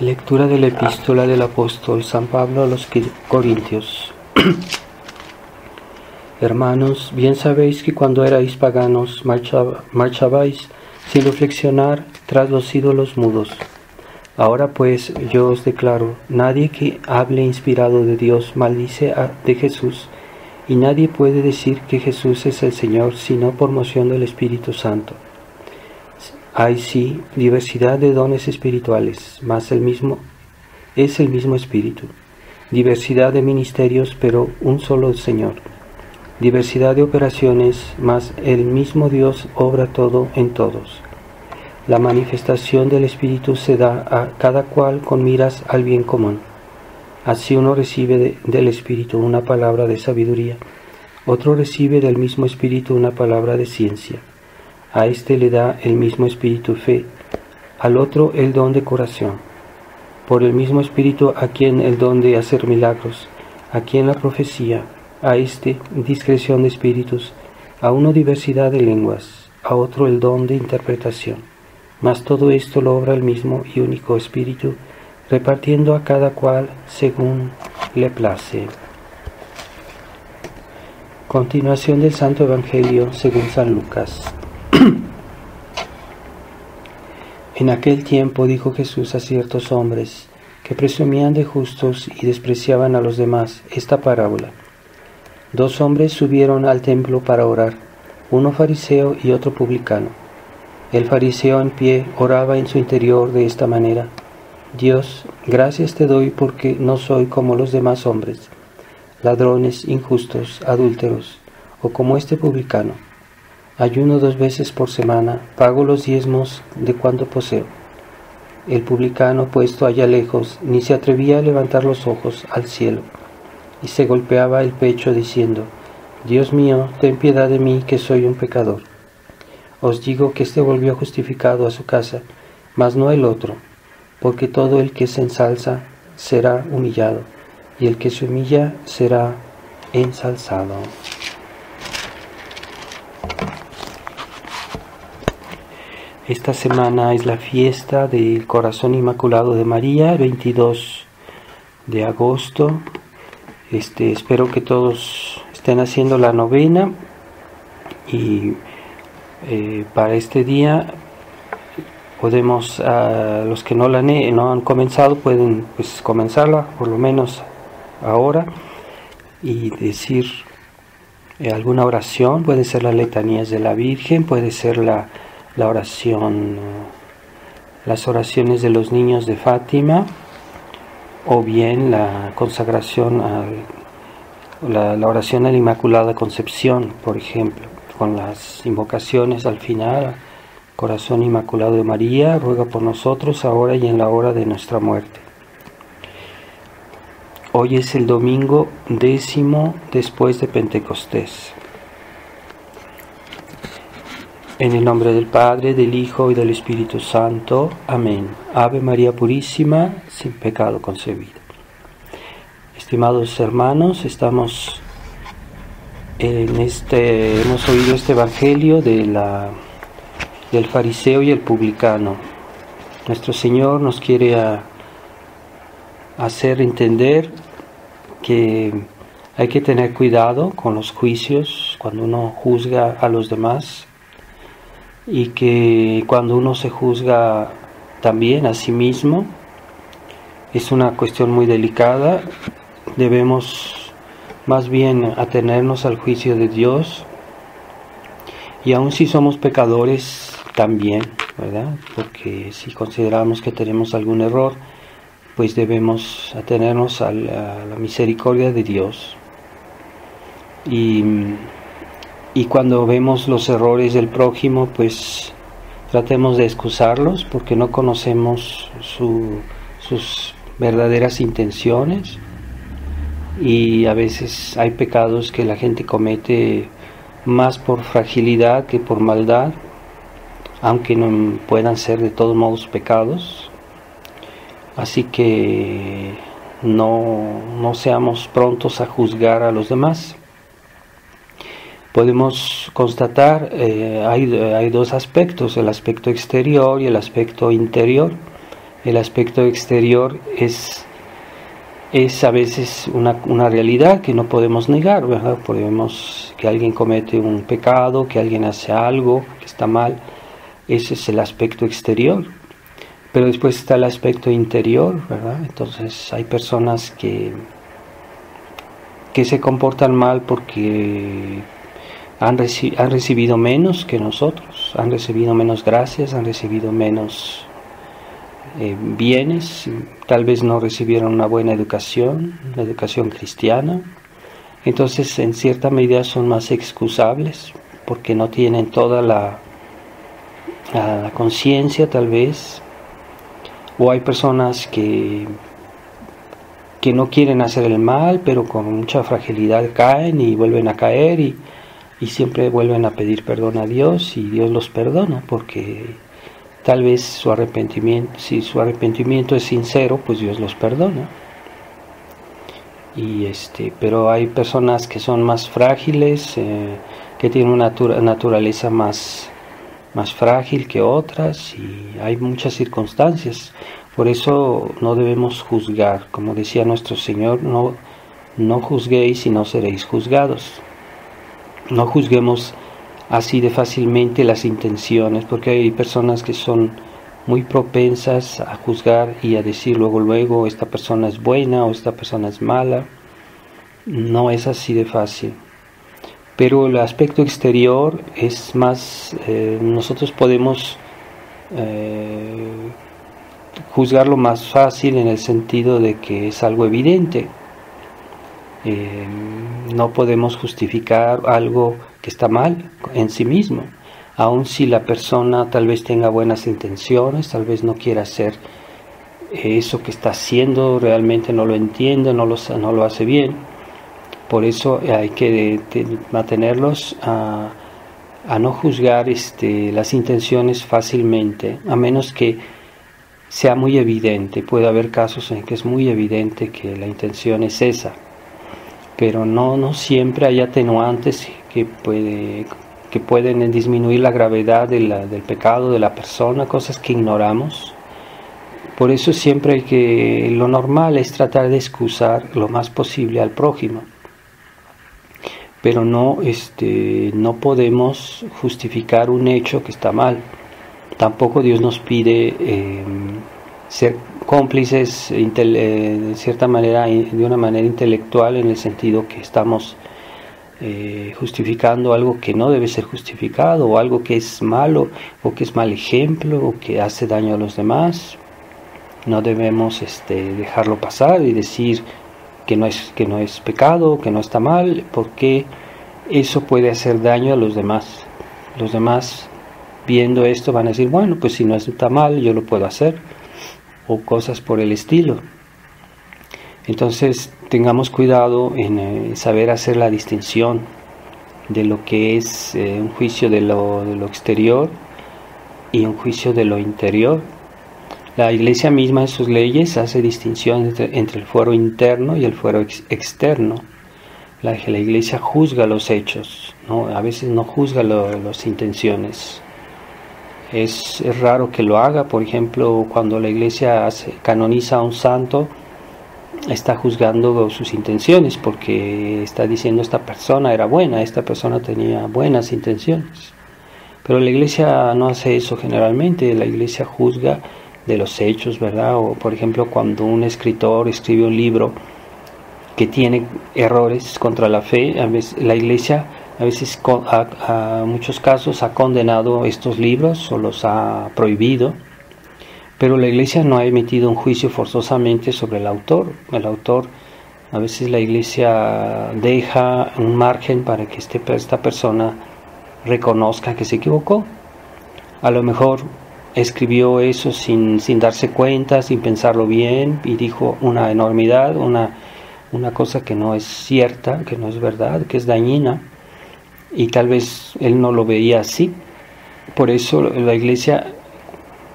Lectura de la epístola del apóstol San Pablo a los Corintios. Hermanos, bien sabéis que cuando erais paganos marchabais sin reflexionar tras los ídolos mudos. Ahora pues yo os declaro, nadie que hable inspirado de Dios maldice de Jesús, y nadie puede decir que Jesús es el Señor sino por moción del Espíritu Santo. Hay sí diversidad de dones espirituales, mas es el mismo Espíritu. Diversidad de ministerios, pero un solo Señor. Diversidad de operaciones, mas el mismo Dios obra todo en todos. La manifestación del Espíritu se da a cada cual con miras al bien común. Así uno recibe del Espíritu una palabra de sabiduría, otro recibe del mismo Espíritu una palabra de ciencia. A este le da el mismo Espíritu fe, al otro el don de curación. Por el mismo Espíritu a quien el don de hacer milagros, a quien la profecía, a este discreción de espíritus, a uno diversidad de lenguas, a otro el don de interpretación. Mas todo esto lo obra el mismo y único Espíritu, repartiendo a cada cual según le place. Continuación del Santo Evangelio según San Lucas. En aquel tiempo dijo Jesús a ciertos hombres que presumían de justos y despreciaban a los demás esta parábola. Dos hombres subieron al templo para orar, uno fariseo y otro publicano. El fariseo en pie oraba en su interior de esta manera: Dios, gracias te doy porque no soy como los demás hombres, ladrones, injustos, adúlteros, o como este publicano. Ayuno 2 veces por semana, pago los diezmos de cuanto poseo. El publicano, puesto allá lejos, ni se atrevía a levantar los ojos al cielo, y se golpeaba el pecho diciendo: Dios mío, ten piedad de mí, que soy un pecador. Os digo que éste volvió justificado a su casa, mas no el otro, porque todo el que se ensalza será humillado, y el que se humilla será ensalzado. Esta semana es la fiesta del Corazón Inmaculado de María, el 22 de agosto. Espero que todos estén haciendo la novena y para este día podemos, los que no han comenzado, pueden comenzarla por lo menos ahora y decir alguna oración. Puede ser las letanías de la Virgen, puede ser la oración, las oraciones de los niños de Fátima, o bien la consagración la oración a la Inmaculada Concepción, por ejemplo, con las invocaciones al final: Corazón Inmaculado de María, ruega por nosotros ahora y en la hora de nuestra muerte. Hoy es el domingo 10º después de Pentecostés. En el nombre del Padre, del Hijo y del Espíritu Santo. Amén. Ave María Purísima, sin pecado concebida. Estimados hermanos, hemos oído este Evangelio del fariseo y el publicano. Nuestro Señor nos quiere hacer entender que hay que tener cuidado con los juicios cuando uno juzga a los demás, y que cuando uno se juzga también a sí mismo es una cuestión muy delicada. Debemos más bien atenernos al juicio de Dios, y aun si somos pecadores también, ¿verdad? Porque si consideramos que tenemos algún error, pues debemos atenernos a la misericordia de Dios. Y cuando vemos los errores del prójimo, pues tratemos de excusarlos, porque no conocemos sus verdaderas intenciones, y a veces hay pecados que la gente comete más por fragilidad que por maldad, aunque no puedan ser de todos modos pecados. Así que no seamos prontos a juzgar a los demás. Podemos constatar, hay dos aspectos: el aspecto exterior y el aspecto interior. El aspecto exterior es a veces una realidad que no podemos negar, ¿verdad? Podemos que alguien comete un pecado, que alguien hace algo que está mal. Ese es el aspecto exterior. Pero después está el aspecto interior, ¿verdad? Entonces hay personas que se comportan mal porque han recibido menos que nosotros, han recibido menos gracias, han recibido menos bienes, tal vez no recibieron una buena educación, una educación cristiana. Entonces en cierta medida son más excusables porque no tienen toda la conciencia tal vez. O hay personas que no quieren hacer el mal, pero con mucha fragilidad caen y vuelven a caer y siempre vuelven a pedir perdón a Dios y Dios los perdona porque tal vez su arrepentimiento, si su arrepentimiento es sincero, pues Dios los perdona. Pero hay personas que son más frágiles, que tienen una naturaleza más frágil que otras y hay muchas circunstancias. Por eso no debemos juzgar, como decía nuestro Señor, no juzguéis y no seréis juzgados. No juzguemos así de fácilmente las intenciones, porque hay personas que son muy propensas a juzgar y a decir luego esta persona es buena o esta persona es mala. No es así de fácil. Pero el aspecto exterior es más, nosotros podemos juzgarlo más fácil en el sentido de que es algo evidente. No podemos justificar algo que está mal en sí mismo, aun si la persona tal vez tenga buenas intenciones, tal vez no quiera hacer eso que está haciendo, realmente no lo entiende, no lo hace bien. Por eso hay que mantenerlos a no juzgar las intenciones fácilmente, a menos que sea muy evidente. Puede haber casos en que es muy evidente que la intención es esa, pero no siempre hay atenuantes que pueden disminuir la gravedad del pecado de la persona, cosas que ignoramos. Por eso siempre lo normal es tratar de excusar lo más posible al prójimo. Pero no podemos justificar un hecho que está mal. Tampoco Dios nos pide ser cómplices de cierta manera, de una manera intelectual, en el sentido que estamos justificando algo que no debe ser justificado, o algo que es malo, o que es mal ejemplo, o que hace daño a los demás. No debemos dejarlo pasar y decir que no es pecado, que no está mal, porque eso puede hacer daño a los demás. Los demás, viendo esto, van a decir, bueno, pues si no está mal, yo lo puedo hacer, o cosas por el estilo. Entonces, tengamos cuidado en saber hacer la distinción de lo que es un juicio de lo exterior y un juicio de lo interior. La Iglesia misma en sus leyes hace distinción entre el fuero interno y el fuero externo. La Iglesia juzga los hechos, ¿no? A veces no juzga las intenciones. Es raro que lo haga. Por ejemplo, cuando la Iglesia canoniza a un santo, está juzgando sus intenciones, porque está diciendo esta persona era buena, esta persona tenía buenas intenciones. Pero la Iglesia no hace eso generalmente. La Iglesia juzga de los hechos, ¿verdad? O por ejemplo, cuando un escritor escribe un libro que tiene errores contra la fe, la Iglesia a veces, a muchos casos, ha condenado estos libros o los ha prohibido, pero la Iglesia no ha emitido un juicio forzosamente sobre el autor. A veces la Iglesia deja un margen para que esta persona reconozca que se equivocó. A lo mejor escribió eso sin darse cuenta, sin pensarlo bien, y dijo una enormidad, una cosa que no es cierta, que no es verdad, que es dañina, y tal vez él no lo veía así. Por eso la Iglesia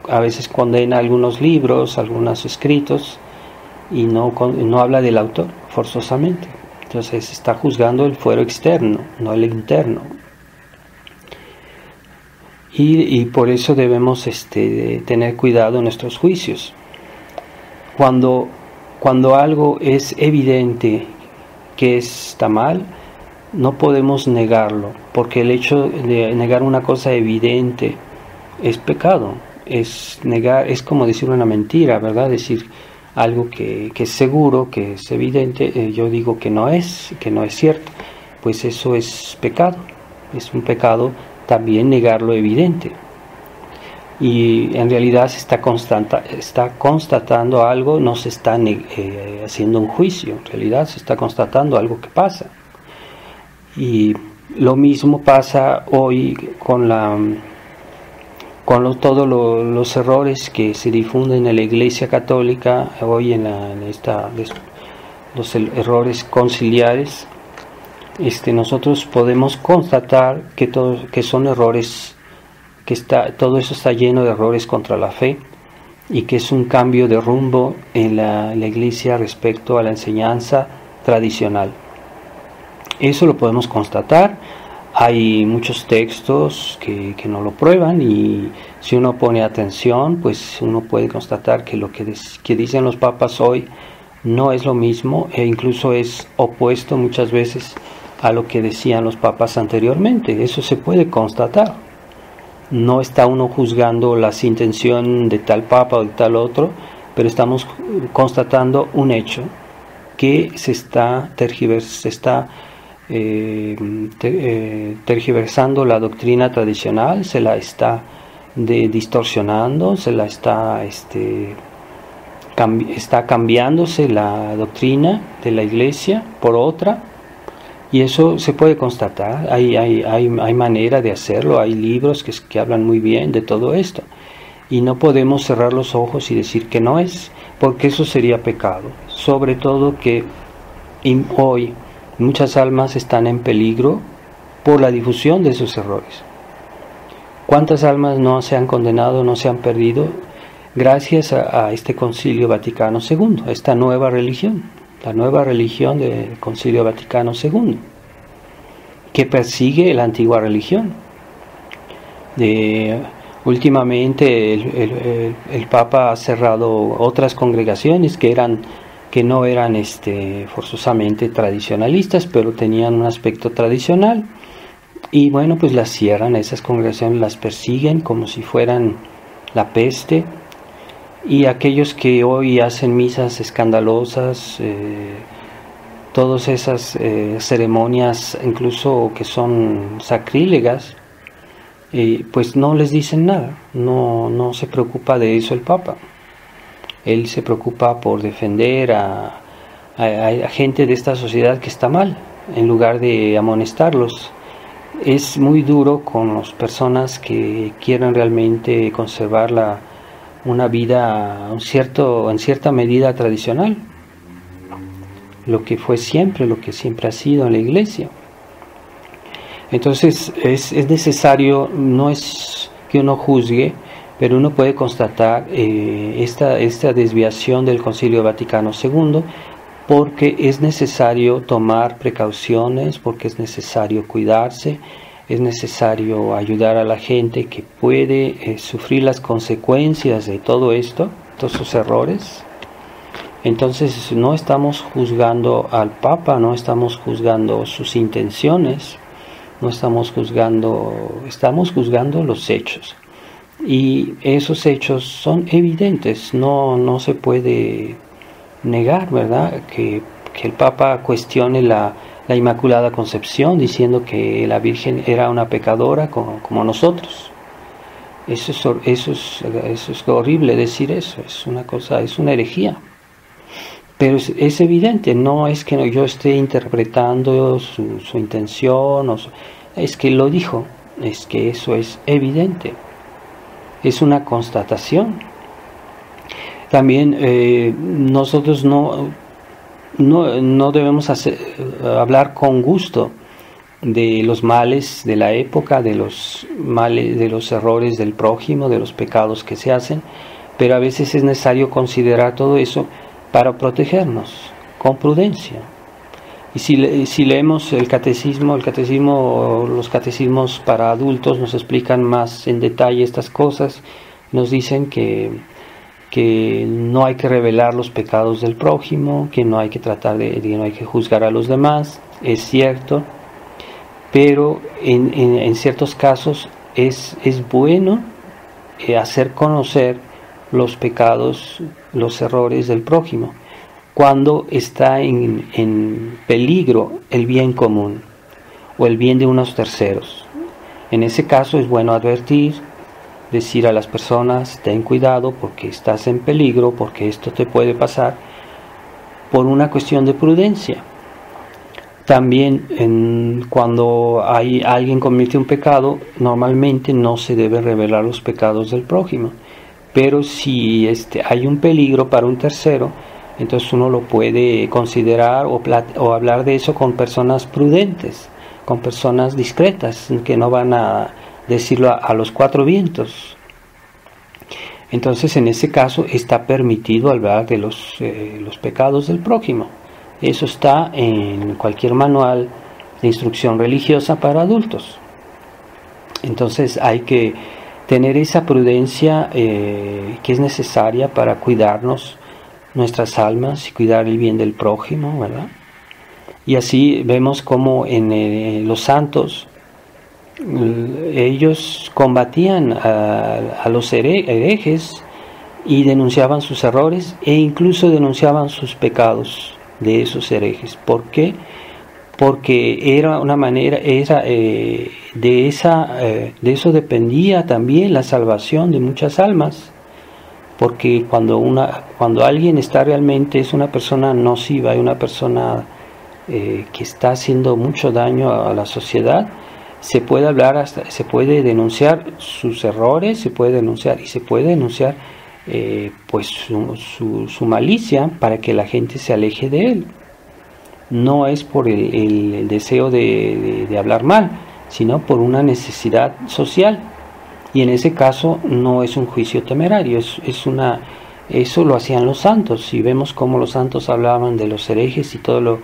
a veces condena algunos libros, algunos escritos, y no habla del autor forzosamente. Entonces está juzgando el fuero externo, no el interno. Y por eso debemos tener cuidado en nuestros juicios. cuando, cuando algo es evidente que está mal, no podemos negarlo, porque el hecho de negar una cosa evidente es pecado, es negar, es como decir una mentira, ¿verdad? Decir algo que es seguro, que es evidente, yo digo que no es cierto, pues eso es pecado, es un pecado también negar lo evidente. Y en realidad se está constatando algo, no se está haciendo un juicio, en realidad se está constatando algo que pasa. Y lo mismo pasa hoy con todos los errores que se difunden en la Iglesia Católica, hoy los errores conciliares. Nosotros podemos constatar que son errores, todo eso está lleno de errores contra la fe, y que es un cambio de rumbo en la Iglesia respecto a la enseñanza tradicional. Eso lo podemos constatar. Hay muchos textos que no lo prueban, y si uno pone atención, pues uno puede constatar que lo que dicen los papas hoy no es lo mismo, e incluso es opuesto muchas veces a lo que decían los papas anteriormente. Eso se puede constatar. No está uno juzgando las intenciones de tal papa o de tal otro, pero estamos constatando un hecho, que se está tergiversando la doctrina tradicional, se la está distorsionando, se la está cambiándose la doctrina de la Iglesia por otra. Y eso se puede constatar, hay manera de hacerlo, hay libros que hablan muy bien de todo esto. Y no podemos cerrar los ojos y decir que no es, porque eso sería pecado. Sobre todo que hoy muchas almas están en peligro por la difusión de esos errores. ¿Cuántas almas no se han condenado, no se han perdido gracias a este Concilio Vaticano II, a esta nueva religión? La nueva religión del Concilio Vaticano II, que persigue la antigua religión. Últimamente el Papa ha cerrado otras congregaciones que no eran forzosamente tradicionalistas, pero tenían un aspecto tradicional, y bueno, pues las cierran, esas congregaciones las persiguen como si fueran la peste. Y aquellos que hoy hacen misas escandalosas, todas esas ceremonias incluso que son sacrílegas, pues no les dicen nada, no se preocupa de eso el Papa. Él se preocupa por defender a gente de esta sociedad que está mal, en lugar de amonestarlos. Es muy duro con las personas que quieren realmente conservar una vida en cierta medida tradicional, lo que siempre ha sido en la Iglesia. Entonces es necesario, no es que uno juzgue, pero uno puede constatar esta desviación del Concilio Vaticano II, porque es necesario tomar precauciones, porque es necesario cuidarse, es necesario ayudar a la gente que puede sufrir las consecuencias de todo esto, todos esos errores. Entonces no estamos juzgando al Papa, no estamos juzgando sus intenciones, estamos juzgando los hechos. Y esos hechos son evidentes, no se puede negar, ¿verdad? Que el Papa cuestione la Inmaculada Concepción, diciendo que la Virgen era una pecadora como nosotros. Eso es horrible decir eso, es una herejía. Pero es evidente, no es que yo esté interpretando su intención, es que lo dijo, es que eso es evidente, es una constatación. También nosotros no debemos hablar con gusto de los males de la época, de los errores del prójimo, de los pecados que se hacen, pero a veces es necesario considerar todo eso para protegernos con prudencia. Y si leemos los catecismos para adultos nos explican más en detalle estas cosas, nos dicen que que no hay que revelar los pecados del prójimo, que no hay que no hay que juzgar a los demás, es cierto, pero en ciertos casos es bueno hacer conocer los pecados, los errores del prójimo, cuando está en peligro el bien común o el bien de unos terceros. En ese caso es bueno advertir, decir a las personas: ten cuidado porque estás en peligro, porque esto te puede pasar, por una cuestión de prudencia. También cuando alguien comete un pecado, normalmente no se debe revelar los pecados del prójimo, pero si hay un peligro para un tercero, entonces uno lo puede considerar o hablar de eso con personas prudentes, con personas discretas, que no van a decirlo a los cuatro vientos. Entonces en ese caso está permitido hablar de los pecados del prójimo. Eso está en cualquier manual de instrucción religiosa para adultos. Entonces hay que tener esa prudencia que es necesaria para cuidarnos nuestras almas y cuidar el bien del prójimo, ¿verdad? Y así vemos como en los santos, ellos combatían a los herejes y denunciaban sus errores e incluso denunciaban sus pecados de esos herejes. ¿Por qué? Porque era una manera, de eso dependía también la salvación de muchas almas. Porque cuando alguien es una persona nociva, es una persona que está haciendo mucho daño a la sociedad, se puede denunciar sus errores, se puede denunciar pues su malicia, para que la gente se aleje de él. No es por el deseo de hablar mal, sino por una necesidad social. Y en ese caso no es un juicio temerario, eso lo hacían los santos. Y vemos cómo los santos hablaban de los herejes y todo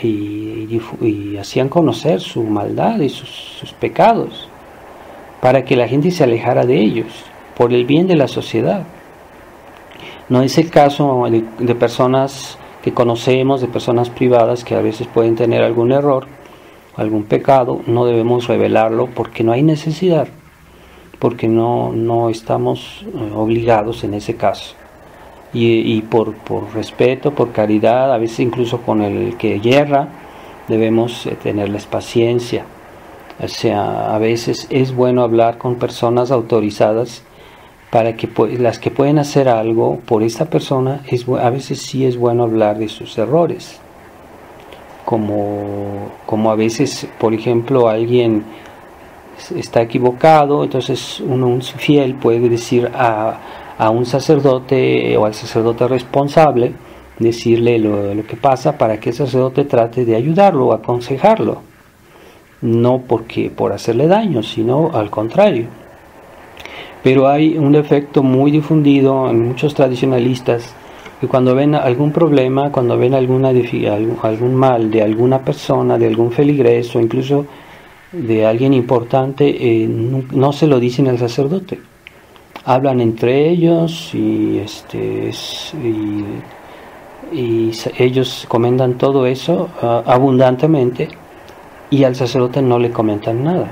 y hacían conocer su maldad y sus pecados, para que la gente se alejara de ellos, por el bien de la sociedad. No es el caso de personas que conocemos, de personas privadas que a veces pueden tener algún error, algún pecado. No debemos revelarlo porque no hay necesidad, porque no estamos obligados en ese caso. Y por respeto, por caridad, a veces incluso con el que yerra, debemos tenerles paciencia. O sea, a veces es bueno hablar con personas autorizadas, para que las que pueden hacer algo por esta persona. A veces sí es bueno hablar de sus errores, como a veces, por ejemplo, alguien está equivocado, entonces un fiel puede decir a un sacerdote o al sacerdote responsable, decirle lo que pasa, para que el sacerdote trate de ayudarlo o aconsejarlo, no por hacerle daño, sino al contrario. Pero hay un defecto muy difundido en muchos tradicionalistas, que cuando ven algún problema, cuando ven algún mal de alguna persona, de algún feligres o incluso de alguien importante, no se lo dicen al sacerdote. Hablan entre ellos y ellos comentan todo eso abundantemente, y al sacerdote no le comentan nada.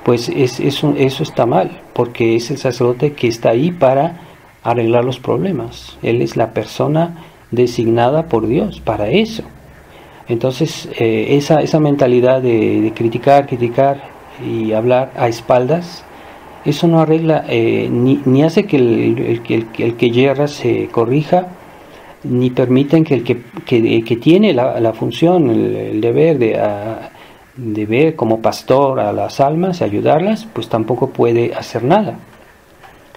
Pues eso está mal, porque es el sacerdote que está ahí para arreglar los problemas. Él es la persona designada por Dios para eso. Entonces esa mentalidad de criticar y hablar a espaldas, eso no arregla, ni hace que el que yerra se corrija, ni permiten que el que tiene la función, el deber de ver como pastor a las almas y ayudarlas, pues tampoco puede hacer nada.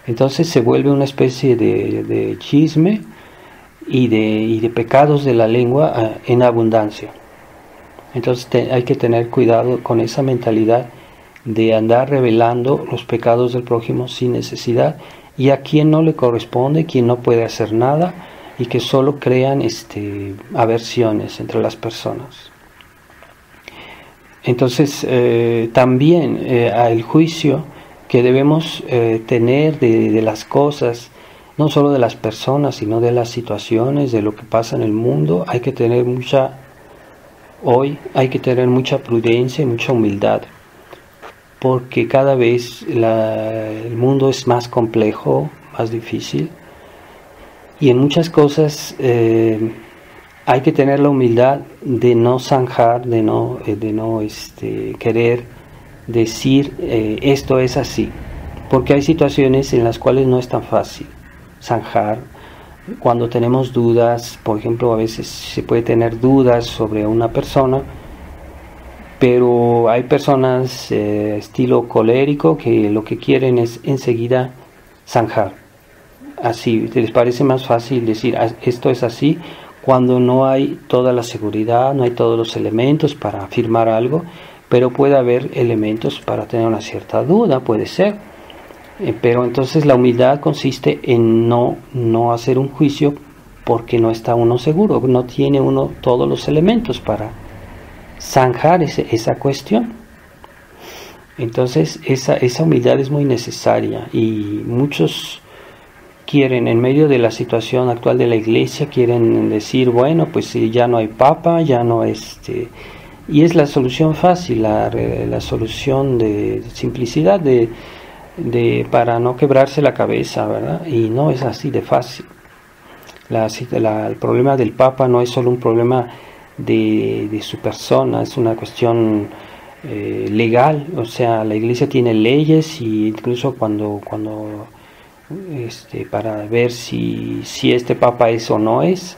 Entonces se vuelve una especie de chisme y de pecados de la lengua en abundancia. Entonces hay que tener cuidado con esa mentalidad de andar revelando los pecados del prójimo sin necesidad, y a quien no le corresponde, quien no puede hacer nada, y que solo crean aversiones entre las personas. Entonces también el juicio que debemos tener de las cosas no solo de las personas, sino de las situaciones, de lo que pasa en el mundo. Hay que tener mucha prudencia y mucha humildad, porque cada vez el mundo es más complejo, más difícil, y en muchas cosas hay que tener la humildad de no zanjar, de no querer decir esto es así, porque hay situaciones en las cuales no es tan fácil zanjar. Cuando tenemos dudas, por ejemplo, a veces se puede tener dudas sobre una persona, pero hay personas estilo colérico que lo que quieren es enseguida zanjar. Así, les parece más fácil decir esto es así, cuando no hay toda la seguridad, no hay todos los elementos para afirmar algo, pero puede haber elementos para tener una cierta duda, puede ser. Pero entonces la humildad consiste en no hacer un juicio porque no está uno seguro, no tiene uno todos los elementos para zanjar esa cuestión. Entonces esa humildad es muy necesaria, y muchos quieren, en medio de la situación actual de la iglesia, quieren decir, bueno, pues si ya no hay papa, ya no y es la solución fácil, la solución de simplicidad, para no quebrarse la cabeza, ¿verdad? Y no es así de fácil. El problema del Papa no es solo un problema de su persona, es una cuestión legal. O sea, la Iglesia tiene leyes, y incluso cuando para ver si este Papa es o no es,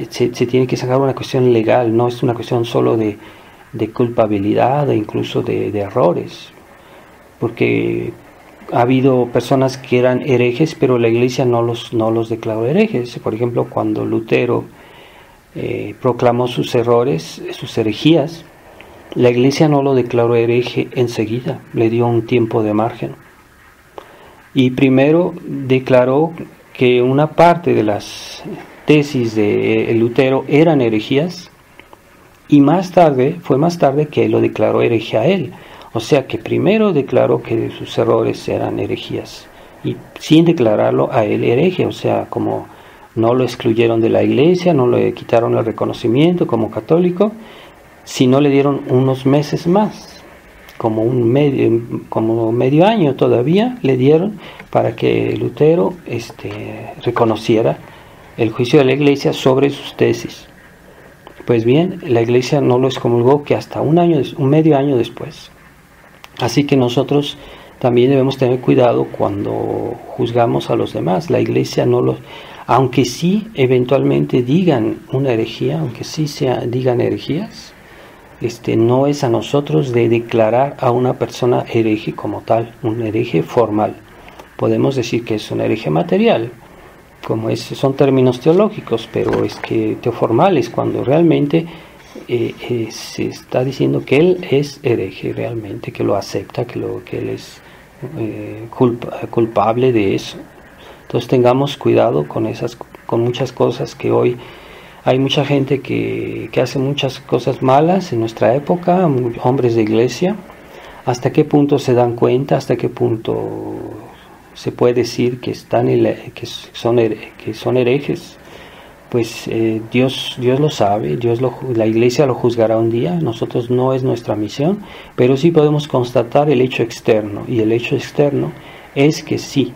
se tiene que sacar una cuestión legal, no es una cuestión solo de culpabilidad e incluso de errores, porque ha habido personas que eran herejes, pero la Iglesia no los declaró herejes. Por ejemplo, cuando Lutero proclamó sus errores, sus herejías, la Iglesia no lo declaró hereje enseguida, le dio un tiempo de margen. Y primero declaró que una parte de las tesis de Lutero eran herejías, y fue más tarde que lo declaró hereje a él. O sea que primero declaró que sus errores eran herejías, y sin declararlo a él hereje, o sea, como no lo excluyeron de la iglesia, no le quitaron el reconocimiento como católico, sino le dieron unos meses más, como medio año todavía le dieron para que Lutero reconociera el juicio de la iglesia sobre sus tesis. Pues bien, la iglesia no lo excomulgó que hasta un medio año después. Así que nosotros también debemos tener cuidado cuando juzgamos a los demás. La iglesia aunque sí eventualmente digan una herejía, aunque sí digan herejías, no es a nosotros de declarar a una persona hereje como tal, un hereje formal. Podemos decir que es un hereje material, son términos teológicos, pero es que formales, cuando realmente se está diciendo que él es hereje realmente, que lo acepta, que él es culpable de eso. Entonces tengamos cuidado con muchas cosas, que hoy hay mucha gente que hace muchas cosas malas en nuestra época, hombres de iglesia. ¿Hasta qué punto se dan cuenta? ¿Hasta qué punto se puede decir que son herejes? Pues Dios lo sabe, la iglesia lo juzgará un día. Nosotros no es nuestra misión, pero sí podemos constatar el hecho externo, y el hecho externo es que sí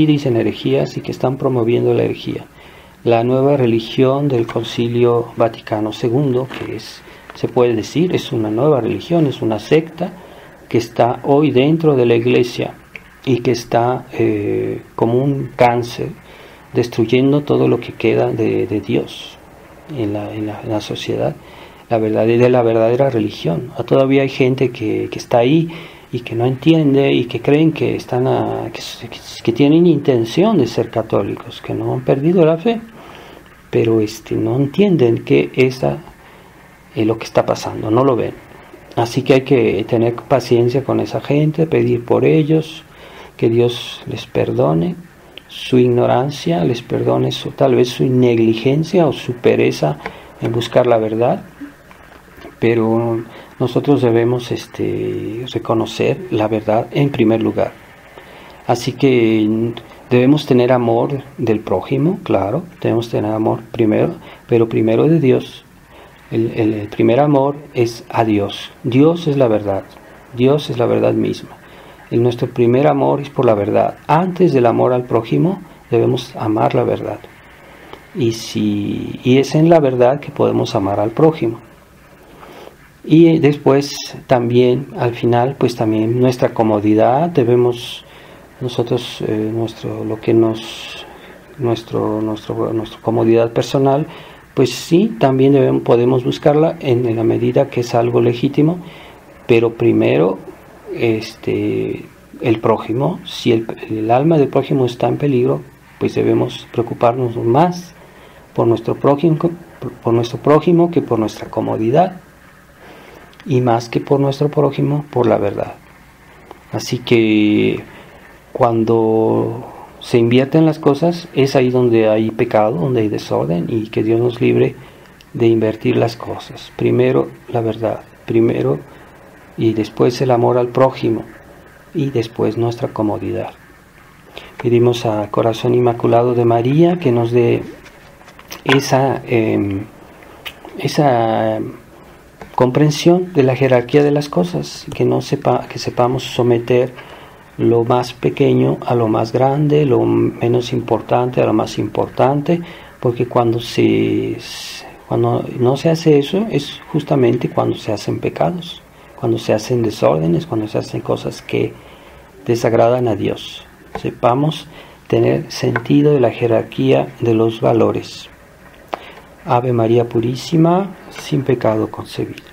dicen herejías y que están promoviendo la herejía. La nueva religión del Concilio Vaticano II, se puede decir, es una nueva religión, es una secta que está hoy dentro de la iglesia y que está como un cáncer, destruyendo todo lo que queda de Dios en la sociedad, la verdadera religión. Todavía hay gente que está ahí y que no entiende, y que creen que que tienen intención de ser católicos, que no han perdido la fe, pero no entienden qué es lo que está pasando, no lo ven. Así que hay que tener paciencia con esa gente, pedir por ellos, que Dios les perdone su ignorancia, les perdone tal vez su negligencia o su pereza en buscar la verdad, pero nosotros debemos reconocer la verdad en primer lugar. Así que Debemos tener amor del prójimo, claro, debemos tener amor primero, pero primero de Dios. El primer amor es a Dios. Dios es la verdad. Dios es la verdad misma. Nuestro primer amor es por la verdad. Antes del amor al prójimo, debemos amar la verdad. Y es en la verdad que podemos amar al prójimo. Y después también, al final, pues también nuestra comodidad, debemos nosotros, nuestra comodidad personal, pues sí, también podemos buscarla en la medida que es algo legítimo, pero primero el prójimo, si el alma del prójimo está en peligro, pues debemos preocuparnos más por nuestro prójimo que por nuestra comodidad, y más que por nuestro prójimo, por la verdad. Así que cuando se invierten las cosas, es ahí donde hay pecado, donde hay desorden, y que Dios nos libre de invertir las cosas. Primero la verdad, primero y después el amor al prójimo, y después nuestra comodidad. Pedimos a Corazón Inmaculado de María que nos dé esa comprensión de la jerarquía de las cosas, que sepamos someter lo más pequeño a lo más grande, lo menos importante a lo más importante, porque cuando no se hace eso, es justamente cuando se hacen pecados, cuando se hacen desórdenes, cuando se hacen cosas que desagradan a Dios. Sepamos tener sentido de la jerarquía de los valores. Ave María Purísima, sin pecado concebido.